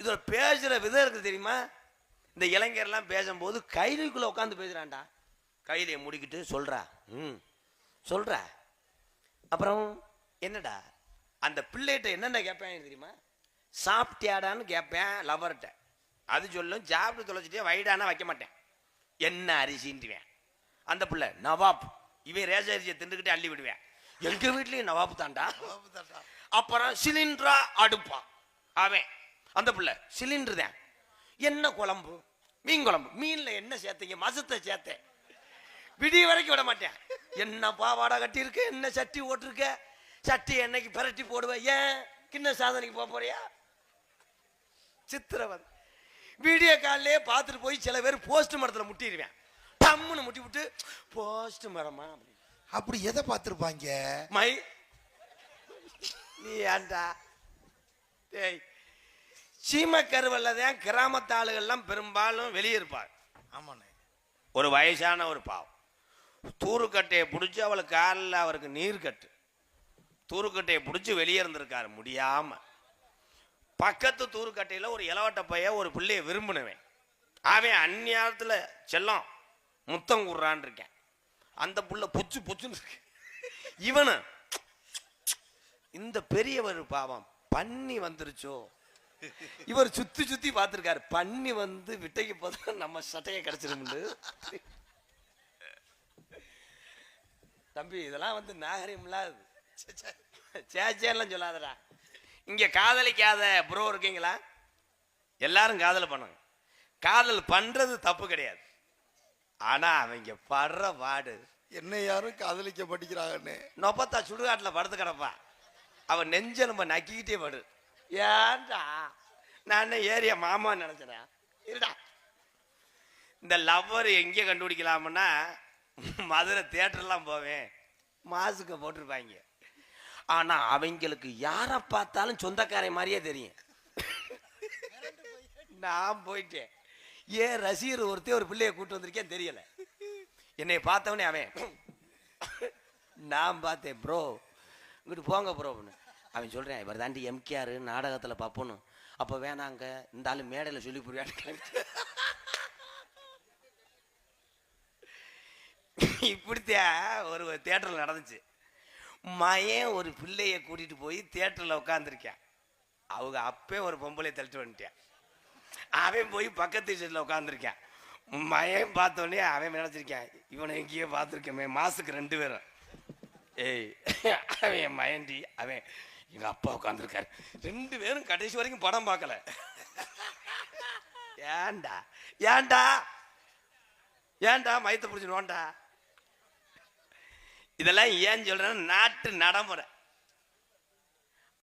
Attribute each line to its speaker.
Speaker 1: இது பேசுற விதம் இருக்கு தெரியுமா? இந்த இளைஞர்லாம் பேசும்போது கைலிக்குள்ள உட்காந்து பேசுறான்டா. கையிலையை முடிக்கிட்டு சொல்றா சொல்ற. அப்புறம் என்னடா அந்த பிள்ளைகிட்ட என்னென்ன கேட்பேன் தெரியுமா? சாப்பிட்டியாடான்னு கேட்பேன் லவர்கிட்ட. அது சொல்லும் சாப்பிட்டு தொலைச்சிட்டே வைடானா வைக்க மாட்டேன். என்ன அரிசின்ட்டுவேன். அந்த பிள்ளை நவாப். இவன் ரேஷ அரிசியை திண்டுக்கிட்டே அள்ளி விடுவேன். எங்க வீட்லயும் நவாப்பு தாண்டா. அப்புறம் சிலிண்டரா அடுப்பா அவன். அந்த பிள்ளை சிலிண்டர் தான். என்ன குழம்பு? மீன் குழம்பு. மீன்ல என்ன சேர்த்தீங்க? மசத்தை சேர்த்தேன். விடிய வரைக்கும் விட மாட்டேன். என்ன பாவாடை கட்டியிருக்க, என்ன சட்டி ஓட்டிருக்க, சட்டி என்னைக்கு பிரட்டி போடுவேன், ஏன் கிண்ண சாதனைக்கு போக போறியா? சித்திரவன். வீடியோ காலிலே பார்த்துட்டு போய் சில பேர் போஸ்ட் மரத்தில் முட்டிடுவேன். டம்முன்னு முட்டி விட்டு போஸ்ட் மரமா
Speaker 2: அப்படி எதை பார்த்துருப்பாங்க?
Speaker 1: மை நீ ஏண்டா டேய், சீமக்கருவல்ல தான் கிராமத்து ஆளுகள்லாம் பெரும்பாலும் வெளியே இருப்பாங்க.
Speaker 2: ஆமாண்ணே.
Speaker 1: ஒரு வயசான ஒரு பாவம் தூருக்கட்டையை பிடிச்சி அவளுக்கு காலில் அவருக்கு நீர் கட்டு தூருக்கட்டையை பிடிச்சி வெளியே இருந்திருக்காரு முடியாம. பக்கத்து தூருக்கட்டையில் ஒரு இளவட்ட பையன் ஒரு பிள்ளைய விரும்பினவன். அவன் அந்நியாரத்தில் செல்லம் முத்தம் கூடுறான் இருக்கேன். அந்த புள்ள பொச்சு பொச்சுன்னு இருக்கு. இவனு இந்த பெரியவர் பாவம் பன்னி வந்துருச்சோ, இவர் சுத்தி சுத்தி பார்த்திருக்காரு. பன்னி வந்து விட்டைக்கு போத நம்ம சட்டையை கிடைச்சிருமுண்டு. தம்பி இதெல்லாம் வந்து நாகரிகம் இல்லாது. சேச்சேலாம் சொல்லாதடா. இங்க காதலிக்காத ப்ரோ இருக்கீங்களா? எல்லாரும் காதல் பண்ணுங்க. காதல் பண்றது தப்பு கிடையாது. ஆனா அவங்க படுற பாடு.
Speaker 2: என்ன யாரும் காதலிக்க படிக்கிறாங்கன்னு
Speaker 1: நொப்பத்தா சுடுகாட்டில் படுத்து கிடப்பா. அவன் நெஞ்ச நம்ம நக்கிக்கிட்டே படு. ஏன்டா நான் ஏரியா மாமா நினைச்சேன். இருடா. இந்த லவ்வர் எங்கே கண்டுபிடிக்கலாம்னா மதுரை தியேட்டர்லாம் போவேன். மாசுக்க போட்டிருப்பாங்க. ஆனா அவங்களுக்கு யாரை பார்த்தாலும் சொந்தக்காரை மாதிரியே தெரியும். நான் போயிட்டேன். ஏன் ரசிகர் ஒருத்தே ஒரு பிள்ளைய கூட்டு வந்திருக்கேன் தெரியல. என்னை பார்த்தவனே அவன் நான் பார்த்தேன். ப்ரோ இங்கிட்டு போங்க ப்ரோ. அவன் சொல்றேன் இவர் தாண்டி எம்கேஆர் நாடகத்தில் பார்ப்போன்னு. அப்போ வேணாங்க இந்த ஆளு மேடையில் சொல்லி புரியான்னு. இப்படித்தான் ஒரு தியேட்டரில் நடந்துச்சு. மயன் ஒரு பிள்ளைய கூட்டிட்டு போய் தியேட்டரில் உட்காந்துருக்கேன். அவங்க அப்பே ஒரு பொம்பளை தள்ளிட்டு வந்துட்டேன். அவன் போய் பக்கத்து சீட்டில் உட்காந்துருக்கேன். மயன் பார்த்தோடனே அவன் நினைச்சிருக்கேன் இவனை எங்கேயோ பார்த்துருக்கேன். மாசுக்கு 2 பேரும். ஏய் அவன் என் மயன்டி. அவன் எங்க அப்பா உட்காந்துருக்காரு. 2 பேரும் கடைசி வரைக்கும் படம் பார்க்கல. ஏண்டா ஏண்டா ஏண்டா மயத்தை பிடிச்சிடுவான்டா. இதெல்லாம் ஏன் சொல்றேன்னா நாட்டு நடைமுறை.